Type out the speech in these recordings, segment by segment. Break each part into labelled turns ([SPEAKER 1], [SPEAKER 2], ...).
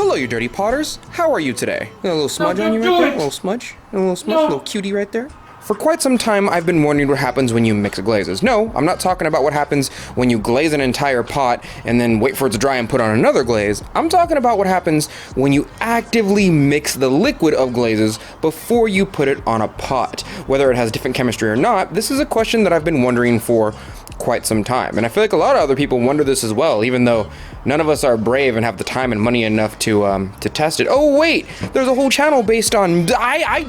[SPEAKER 1] Hello, you dirty potters. How are you today? Got a little smudge on you right there? A little smudge? A little cutie right there? For quite some time, I've been wondering what happens when you mix glazes. No, I'm not talking about what happens when you glaze an entire pot and then wait for it to dry and put on another glaze. I'm talking about what happens when you actively mix the liquid of glazes before you put it on a pot. Whether it has different chemistry or not, this is a question that I've been wondering for quite some time. And I feel like a lot of other people wonder this as well, even though none of us are brave and have the time and money enough to test it. Oh wait, there's a whole channel based on, I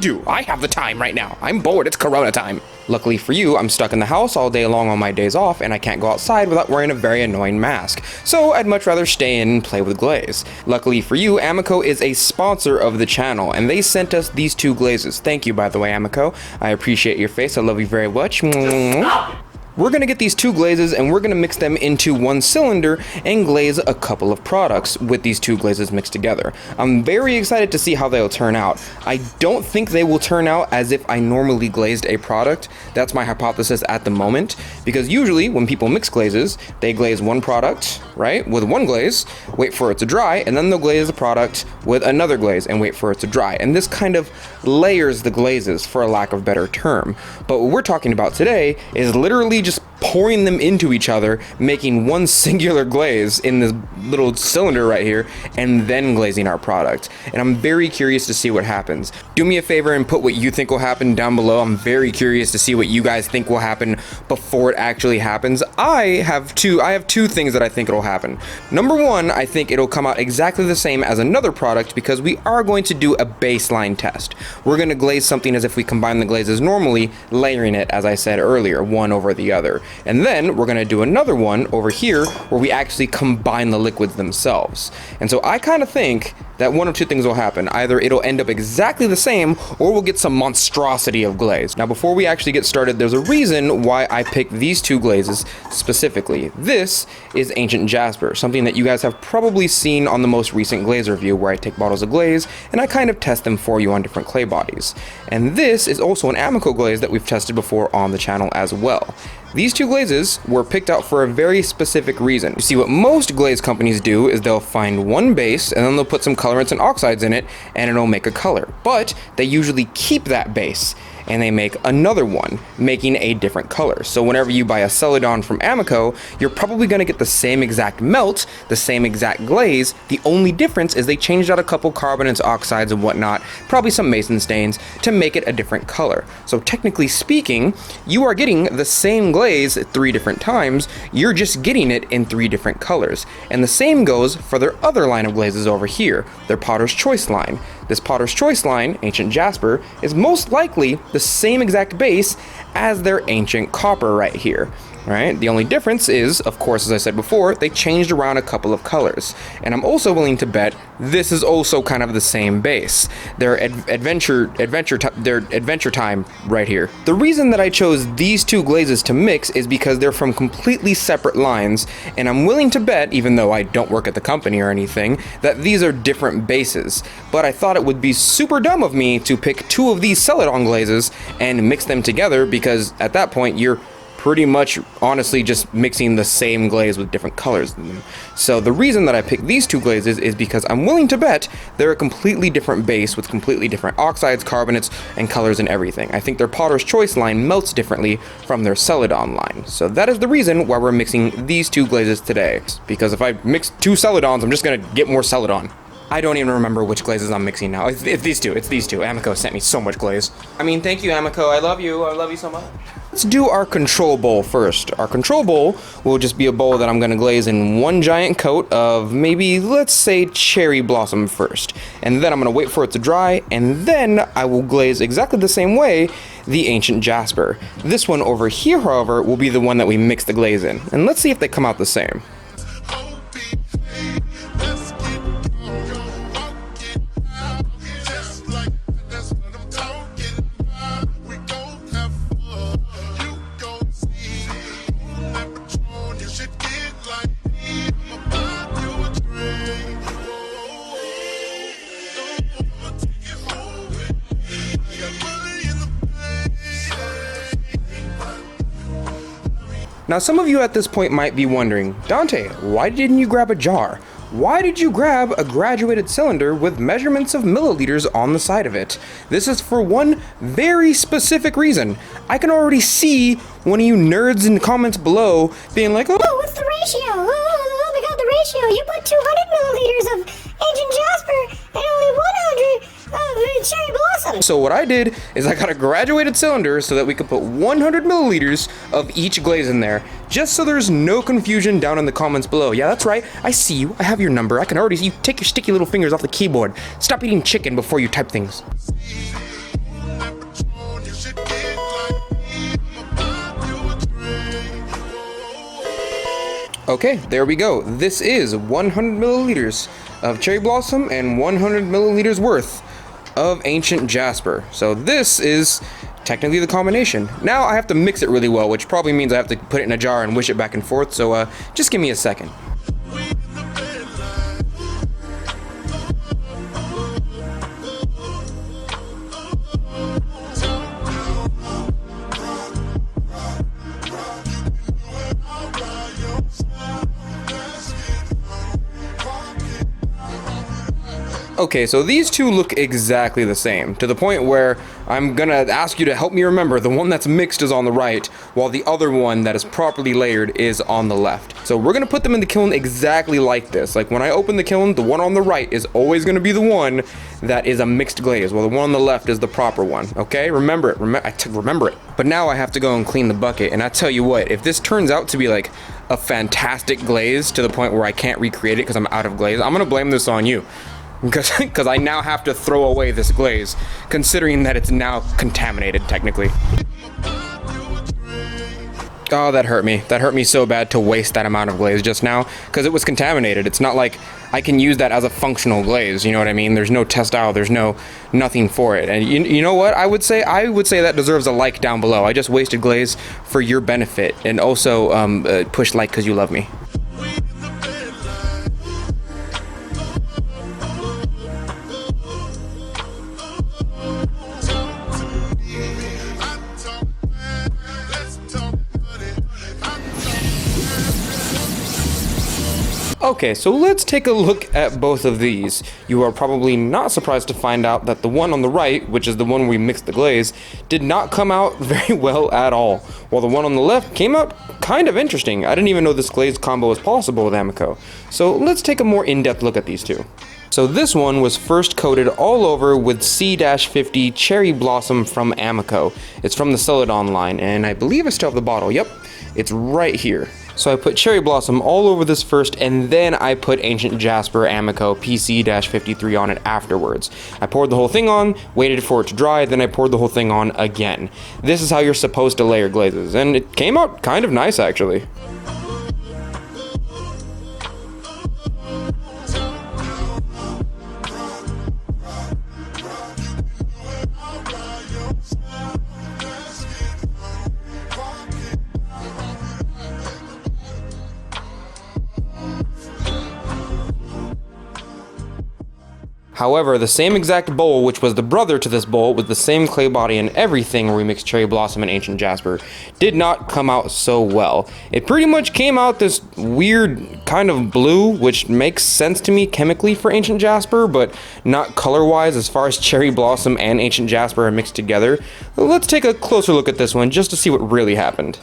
[SPEAKER 1] have the time right now. I'm bored, it's Corona time. Luckily for you, I'm stuck in the house all day long on my days off, and I can't go outside without wearing a very annoying mask. So I'd much rather stay in and play with Glaze. Luckily for you, Amoco is a sponsor of the channel, and they sent us these two glazes. Thank you, by the way, Amoco. I appreciate your face. I love you very much. We're gonna get these two glazes and we're gonna mix them into one cylinder and glaze a couple of products with these two glazes mixed together. I'm very excited to see how they'll turn out. I don't think they will turn out as if I normally glazed a product. That's my hypothesis at the moment, because usually when people mix glazes, they glaze one product, right, with one glaze, wait for it to dry, and then they'll glaze the product with another glaze and wait for it to dry. And this kind of layers the glazes, for a lack of a better term. But what we're talking about today is literally just pouring them into each other, making one singular glaze in this little cylinder right here, and then glazing our product. And I'm very curious to see what happens. Do me a favor and put what you think will happen down below. I'm very curious to see what you guys think will happen before it actually happens. I have two things that I think it'll happen. Number one, I think it'll come out exactly the same as another product because we are going to do a baseline test. We're going to glaze something as if we combine the glazes normally, layering it, as I said earlier, one over the other. And then we're gonna do another one over here where we actually combine the liquids themselves. And so I kind of think that one of two things will happen. Either it'll end up exactly the same, or we'll get some monstrosity of glaze. Now, before we actually get started, there's a reason why I picked these two glazes specifically. This is Ancient Jasper, something that you guys have probably seen on the most recent glaze review, where I take bottles of glaze and I kind of test them for you on different clay bodies. And this is also an Amoco glaze that we've tested before on the channel as well. These two glazes were picked out for a very specific reason. You see, what most glaze companies do is they'll find one base and then they'll put some colorants and oxides in it and it'll make a color. But they usually keep that base and they make another one, making a different color. So whenever you buy a Celadon from Amoco, you're probably gonna get the same exact melt, the same exact glaze. The only difference is they changed out a couple carbonates, oxides, and whatnot, probably some mason stains, to make it a different color. So technically speaking, you are getting the same glaze 3 different times, you're just getting it in 3 different colors. And the same goes for their other line of glazes over here, their Potter's Choice line. This Potter's Choice line, Ancient Jasper, is most likely the same exact base as their Ancient Copper right here. Right? The only difference is, of course, as I said before, they changed around a couple of colors. And I'm also willing to bet this is also kind of the same base. Their adventure time right here. The reason that I chose these two glazes to mix is because they're from completely separate lines, and I'm willing to bet, even though I don't work at the company or anything, that these are different bases. But I thought it would be super dumb of me to pick 2 of these Celadon glazes and mix them together, because at that point you're pretty much honestly just mixing the same glaze with different colors in them. So the reason that I picked these two glazes is because I'm willing to bet they're a completely different base with completely different oxides, carbonates, and colors and everything. I think their Potter's Choice line melts differently from their Celadon line. So that is the reason why we're mixing these two glazes today. Because if I mix 2 Celadons, I'm just gonna get more Celadon. I don't even remember which glazes I'm mixing now. It's these two. Amoco sent me so much glaze. I mean, thank you, Amoco. I love you. I love you so much. Let's do our control bowl first. Our control bowl will just be a bowl that I'm gonna glaze in one giant coat of maybe, let's say, cherry blossom first. And then I'm gonna wait for it to dry, and then I will glaze exactly the same way the Ancient Jasper. This one over here, however, will be the one that we mix the glaze in. And let's see if they come out the same. Now, some of you at this point might be wondering, Donte, why didn't you grab a jar? why did you grab a graduated cylinder with measurements of milliliters on the side of it? This is for one very specific reason. I can already see one of you nerds in the comments below being like, oh,
[SPEAKER 2] what's the ratio? Oh my god, the ratio. You put 200 milliliters of ancient jasper and only 100 of cherry blossom.
[SPEAKER 1] So what I did is I got a graduated cylinder so that we could put 100 milliliters of each glaze in there, just so there's no confusion down in the comments below. Yeah, that's right. I see you. I have your number. I can already see you. Take your sticky little fingers off the keyboard. Stop eating chicken before you type things. Okay, there we go. This is 100 milliliters of cherry blossom and 100 milliliters worth of ancient jasper. So this is technically the combination. Now I have to mix it really well, which probably means I have to put it in a jar and wish it back and forth. So just give me a second. Okay, so these two look exactly the same, to the point where I'm gonna ask you to help me remember the one that's mixed is on the right, while the other one that is properly layered is on the left. So we're gonna put them in the kiln exactly like this. Like when I open the kiln, the one on the right is always gonna be the one that is a mixed glaze, while the one on the left is the proper one, okay? Remember it, remember it. But now I have to go and clean the bucket, and I tell you what, if this turns out to be like a fantastic glaze to the point where I can't recreate it because I'm out of glaze, I'm gonna blame this on you. Because I now have to throw away this glaze, considering that it's now contaminated, technically. Oh, that hurt me. That hurt me so bad to waste that amount of glaze just now, because it was contaminated. It's not like I can use that as a functional glaze, you know what I mean? There's no textile, there's nothing for it. And you know what? I would say that deserves a like down below. I just wasted glaze for your benefit, and also push like because you love me. Okay, so let's take a look at both of these. You are probably not surprised to find out that the one on the right, which is the one we mixed the glaze, did not come out very well at all, while the one on the left came out kind of interesting. I didn't even know this glaze combo was possible with Amoco. So let's take a more in-depth look at these two. So this one was first coated all over with C-50 Cherry Blossom from Amoco. It's from the Celadon line, and I believe I still have the bottle. Yep, it's right here. So I put Cherry Blossom all over this first, and then I put Ancient Jasper Amoco PC-53 on it afterwards. I poured the whole thing on, waited for it to dry, then I poured the whole thing on again. This is how you're supposed to layer glazes, and it came out kind of nice actually. However, the same exact bowl, which was the brother to this bowl, with the same clay body and everything where we mixed Cherry Blossom and Ancient Jasper, did not come out so well. It pretty much came out this weird kind of blue, which makes sense to me chemically for Ancient Jasper, but not color-wise as far as Cherry Blossom and Ancient Jasper are mixed together. Let's take a closer look at this one just to see what really happened.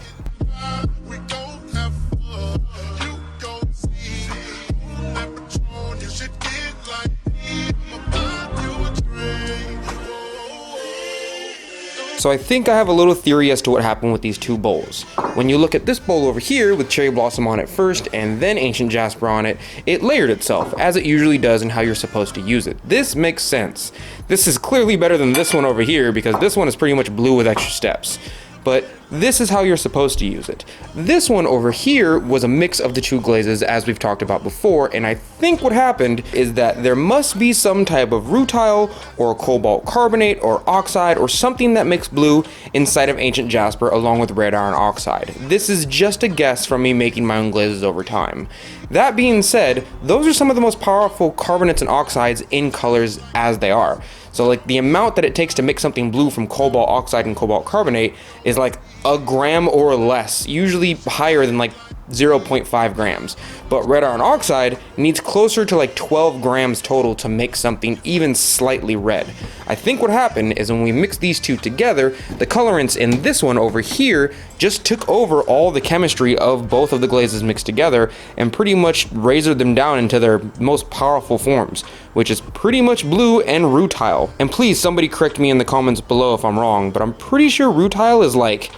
[SPEAKER 1] So I think I have a little theory as to what happened with these two bowls. When you look at this bowl over here with Cherry Blossom on it first and then Ancient Jasper on it, it layered itself, as it usually does in how you're supposed to use it. This makes sense. This is clearly better than this one over here because this one is pretty much blue with extra steps. But this is how you're supposed to use it. This one over here was a mix of the two glazes as we've talked about before, and I think what happened is that there must be some type of rutile or cobalt carbonate or oxide or something that makes blue inside of Ancient Jasper along with red iron oxide. This is just a guess from me making my own glazes over time. That being said, those are some of the most powerful carbonates and oxides in colors as they are. So like the amount that it takes to make something blue from cobalt oxide and cobalt carbonate is like a gram or less, usually higher than like 0.5 grams. But red iron oxide needs closer to like 12 grams total to make something even slightly red. I think what happened is when we mixed these two together, the colorants in this one over here just took over all the chemistry of both of the glazes mixed together and pretty much razored them down into their most powerful forms, which is pretty much blue and rutile. And please, somebody correct me in the comments below if I'm wrong, but I'm pretty sure rutile is like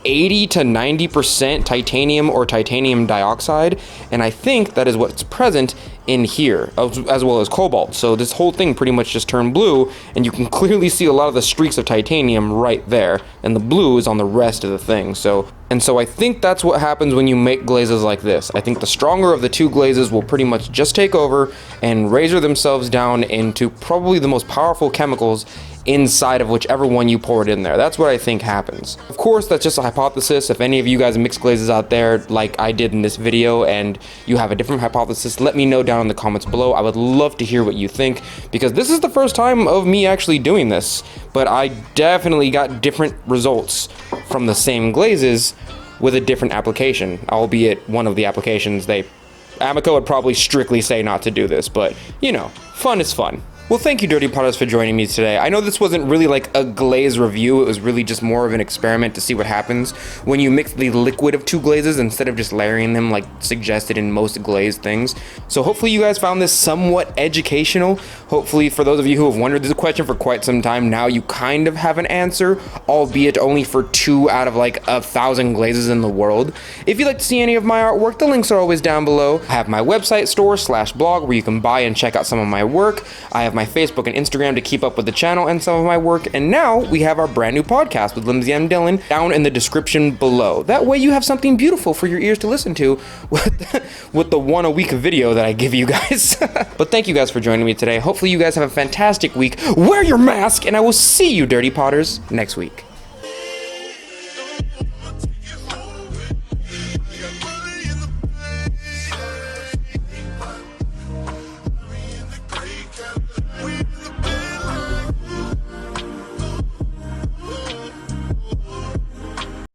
[SPEAKER 1] 80 to 90% titanium or titanium dioxide, and I think that is what's present in here, as well as cobalt. So this whole thing pretty much just turned blue, and you can clearly see a lot of the streaks of titanium right there, and the blue is on the rest of the thing. So I think that's what happens when you make glazes like this. I think the stronger of the two glazes will pretty much just take over and razor themselves down into probably the most powerful chemicals inside of whichever one you pour it in there. That's what I think happens. Of course, that's just a hypothesis. If any of you guys mix glazes out there like I did in this video and you have a different hypothesis, let me know down in the comments below. I would love to hear what you think, because this is the first time of me actually doing this, but I definitely got different results from the same glazes with a different application, albeit one of the applications Amoco would probably strictly say not to do this, but you know, fun is fun. Well, thank you, Dirty Potters, for joining me today. I know this wasn't really like a glaze review. It was really just more of an experiment to see what happens when you mix the liquid of two glazes instead of just layering them like suggested in most glaze things. So hopefully you guys found this somewhat educational. Hopefully for those of you who have wondered this question for quite some time, now you kind of have an answer, albeit only for 2 out of like 1,000 glazes in the world. If you'd like to see any of my artwork, the links are always down below. I have my website store/blog where you can buy and check out some of my work. I have my Facebook and Instagram to keep up with the channel and some of my work, and now we have our brand new podcast with Lindsay and Dylan down in the description below. That way you have something beautiful for your ears to listen to with the one a week video that I give you guys. But thank you guys for joining me today. Hopefully you guys have a fantastic week. Wear your mask, and I will see you, Dirty Potters, next week.